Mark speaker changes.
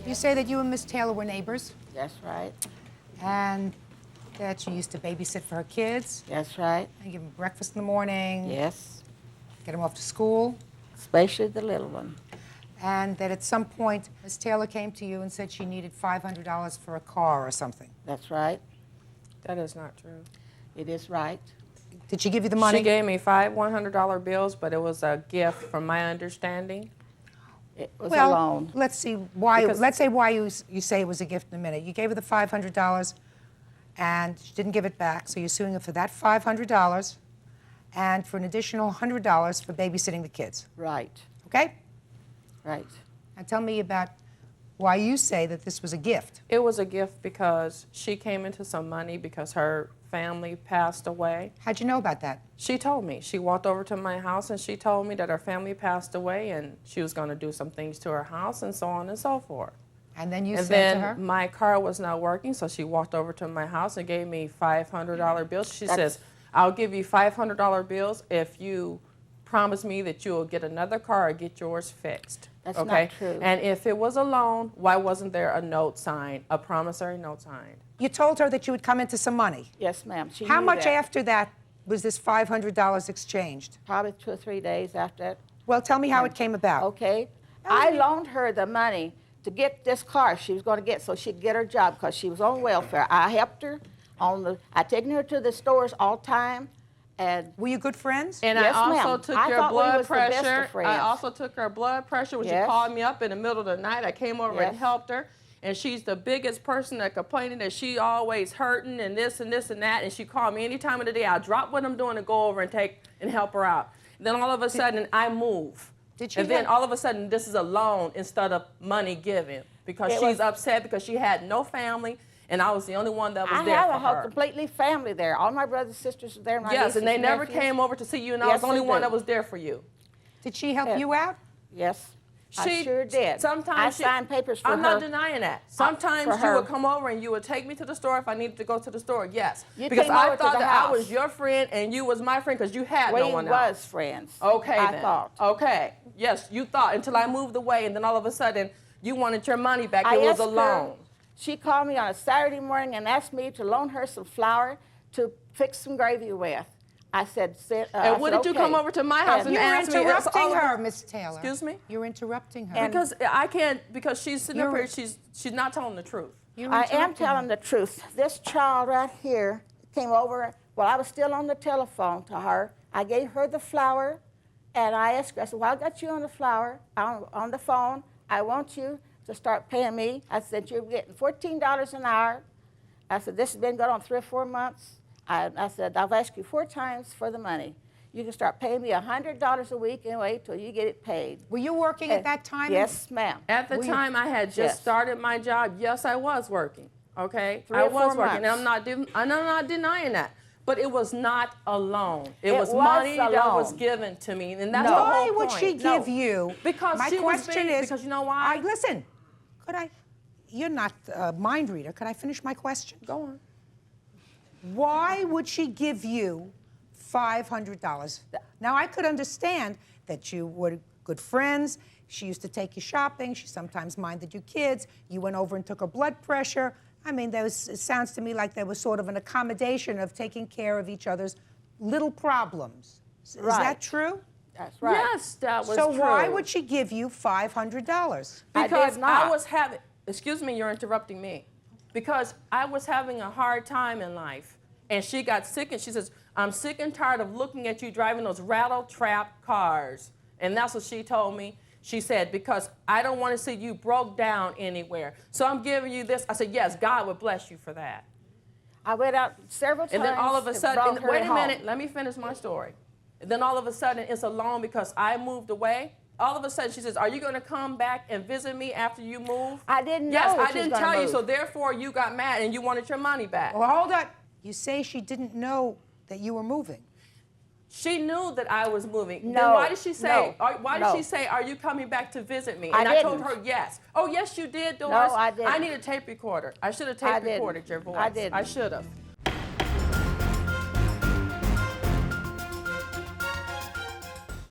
Speaker 1: You say that you and Miss Taylor were neighbors,
Speaker 2: That's right.
Speaker 1: and that she used to babysit for her kids,
Speaker 2: That's right.
Speaker 1: and give them breakfast in the morning,
Speaker 2: Yes.
Speaker 1: get them off to school,
Speaker 2: Especially the little one.
Speaker 1: and that at some point Miss Taylor came to you and said she needed $500 for a car or something.
Speaker 2: That's right.
Speaker 3: That is not true.
Speaker 2: It is right.
Speaker 1: Did she give you the money?
Speaker 3: She gave me 5 $100 bills, but it was a gift from my understanding.
Speaker 2: It was
Speaker 1: Well,
Speaker 2: a loan.
Speaker 1: let's see why.
Speaker 3: Because-
Speaker 1: Let's say why you say it was a gift in a minute. You gave her the $500, and she didn't give it back, so you're suing her for that $500 and for an additional $100 for babysitting the kids.
Speaker 2: Right.
Speaker 1: Okay?
Speaker 2: Right.
Speaker 1: Now tell me about why you say that this was a gift.
Speaker 3: It was a gift because she came into some money because her family passed away.
Speaker 1: How'd you know about that?
Speaker 3: She told me. She walked over to my house and she told me that her family passed away and she was going to do some things to her house and so on and so forth.
Speaker 1: And then you
Speaker 3: And
Speaker 1: said to
Speaker 3: then
Speaker 1: her?
Speaker 3: my car was not working, so she walked over to my house and gave me $500 bills. She says, I'll give you $500 bills if you promise me that you'll get another car or get yours fixed.
Speaker 2: That's
Speaker 3: okay?
Speaker 2: not true.
Speaker 3: And if it was a loan, why wasn't there a note signed, a promissory note signed?
Speaker 1: You told her that you would come into some money.
Speaker 2: Yes, ma'am. She
Speaker 1: How
Speaker 2: knew
Speaker 1: much
Speaker 2: that.
Speaker 1: after that was this $500 exchanged?
Speaker 2: Probably 2 or 3 days after that.
Speaker 1: Well, tell me how it came about.
Speaker 2: Okay. I loaned her the money to get this car she was going to get so she could get her job because she was on welfare. I helped her I taken her to the stores all the time. And
Speaker 1: were you good friends?
Speaker 3: And
Speaker 2: yes,
Speaker 3: I also
Speaker 2: ma'am.
Speaker 3: took
Speaker 2: I
Speaker 3: your
Speaker 2: thought we
Speaker 3: blood
Speaker 2: was the best of
Speaker 3: pressure.
Speaker 2: friends.
Speaker 3: I also took her blood pressure when she
Speaker 2: Yes.
Speaker 3: called me up in the middle of the night. I came over and
Speaker 2: Yes.
Speaker 3: helped her. And she's the biggest person that complaining that she always hurting and this and this and that. And she called me any time of the day. I'll drop what I'm doing and go over and help her out. Then all of a sudden I move.
Speaker 1: Did she
Speaker 3: and then
Speaker 1: have-
Speaker 3: all of a sudden this is a loan instead of money given because
Speaker 2: It
Speaker 3: she's
Speaker 2: was-
Speaker 3: upset because she had no family and I was the only one that was
Speaker 2: I
Speaker 3: there
Speaker 2: have
Speaker 3: for
Speaker 2: a whole
Speaker 3: her.
Speaker 2: completely family there. All my brothers and sisters are there. My
Speaker 3: Yes,
Speaker 2: nieces
Speaker 3: and they never
Speaker 2: nephews.
Speaker 3: came over to see you, and I
Speaker 2: Yes,
Speaker 3: was the only
Speaker 2: they
Speaker 3: one
Speaker 2: did.
Speaker 3: that was there for you.
Speaker 1: Did she help
Speaker 2: Yeah.
Speaker 1: you out?
Speaker 2: Yes. I
Speaker 3: She
Speaker 2: sure did.
Speaker 3: Sometimes
Speaker 2: I signed papers for her.
Speaker 3: I'm not denying that. Sometimes
Speaker 2: for
Speaker 3: you
Speaker 2: her.
Speaker 3: would come over and you would take me to the store if I needed to go to the store. Yes,
Speaker 2: You
Speaker 3: because
Speaker 2: came
Speaker 3: I
Speaker 2: over to
Speaker 3: thought
Speaker 2: the
Speaker 3: that I
Speaker 2: house.
Speaker 3: was your friend and you was my friend because you had no
Speaker 2: We
Speaker 3: one
Speaker 2: was
Speaker 3: else.
Speaker 2: friends.
Speaker 3: Okay,
Speaker 2: I
Speaker 3: then.
Speaker 2: thought.
Speaker 3: Okay. Yes, you thought until I moved away, and then all of a sudden you wanted your money back.
Speaker 2: I
Speaker 3: It was
Speaker 2: asked
Speaker 3: a
Speaker 2: her-
Speaker 3: loan.
Speaker 2: She called me on a Saturday morning and asked me to loan her some flour to fix some gravy with. I said,
Speaker 3: And when did you come over to my house and
Speaker 1: You're
Speaker 3: ask me? It's all
Speaker 1: interrupting
Speaker 3: of
Speaker 1: her,
Speaker 3: a-
Speaker 1: Miss Taylor.
Speaker 3: Excuse me?
Speaker 1: You're interrupting her.
Speaker 3: Because I can't. Because she's sitting up
Speaker 1: You're-
Speaker 3: here. She's not telling the truth.
Speaker 1: You're
Speaker 2: I am
Speaker 1: interrupting
Speaker 2: telling
Speaker 1: her.
Speaker 2: the truth. This child right here came over while I was still on the telephone to her. I gave her the flour, and I asked her, I said, well, I got you on the flour, on the phone. I want you to start paying me. I said, you're getting $14 an hour. I said, this has been going on 3 or 4 months. I said, I've asked you 4 times for the money. You can start paying me $100 a week and wait till you get it paid.
Speaker 1: Were you working at that time?
Speaker 2: Yes, ma'am.
Speaker 3: At the
Speaker 1: Were you-
Speaker 3: time I had just
Speaker 2: Yes.
Speaker 3: started my job, yes, I was working. Okay,
Speaker 2: 3
Speaker 3: I
Speaker 2: or 4
Speaker 3: was working, and
Speaker 2: months.
Speaker 3: I'm not denying that. But it was not a loan. It was
Speaker 2: was
Speaker 3: money
Speaker 2: a
Speaker 3: that was
Speaker 2: loan.
Speaker 3: given to me, and that's
Speaker 2: No.
Speaker 3: the
Speaker 1: Why
Speaker 3: whole
Speaker 1: would
Speaker 3: point.
Speaker 1: she
Speaker 3: No.
Speaker 1: give you?
Speaker 3: Because
Speaker 1: my
Speaker 3: she was
Speaker 1: question
Speaker 3: being-
Speaker 1: is,
Speaker 3: because you know why?
Speaker 1: listen, could I? You're not a mind reader. Could I finish my question?
Speaker 3: Go on.
Speaker 1: Why would she give you $500? Now, I could understand that you were good friends. She used to take you shopping. She sometimes minded your kids. You went over and took her blood pressure. I mean, it sounds to me like there was sort of an accommodation of taking care of each other's little problems. Is
Speaker 2: Right.
Speaker 1: that true?
Speaker 2: That's right.
Speaker 3: Yes, that was
Speaker 1: So
Speaker 3: true.
Speaker 1: why would she give you $500?
Speaker 3: Because
Speaker 2: did not.
Speaker 3: I was having, excuse me, you're interrupting me. Because I was having a hard time in life. And she got sick and she says, I'm sick and tired of looking at you driving those rattle-trap cars. And that's what she told me. She said, because I don't want to see you broke down anywhere. So I'm giving you this. I said, yes, God would bless you for that.
Speaker 2: I went out several times.
Speaker 3: And then all of a
Speaker 2: and
Speaker 3: sudden,
Speaker 2: brought her
Speaker 3: wait a
Speaker 2: home.
Speaker 3: minute, let me finish my story. And then all of a sudden, it's a loan because I moved away. All of a sudden, she says, are you going to come back and visit me after you move?
Speaker 2: I didn't know
Speaker 3: Yes,
Speaker 2: she
Speaker 3: I
Speaker 2: was
Speaker 3: didn't
Speaker 2: gonna
Speaker 3: tell you,
Speaker 2: move.
Speaker 3: so therefore you got mad and you wanted your money back.
Speaker 1: Well, hold on. You say she didn't know that you were moving.
Speaker 3: She knew that I was moving. Then
Speaker 2: No,
Speaker 3: why did she say,
Speaker 2: no,
Speaker 3: why did
Speaker 2: no.
Speaker 3: she say, are you coming back to visit me?
Speaker 2: I
Speaker 3: And I told
Speaker 2: didn't.
Speaker 3: her yes. Oh, yes, you did, Doris.
Speaker 2: I didn't.
Speaker 3: I need a tape recorder. I should have
Speaker 2: I
Speaker 3: tape
Speaker 2: didn't.
Speaker 3: recorded your voice.
Speaker 2: I didn't.
Speaker 3: I should have.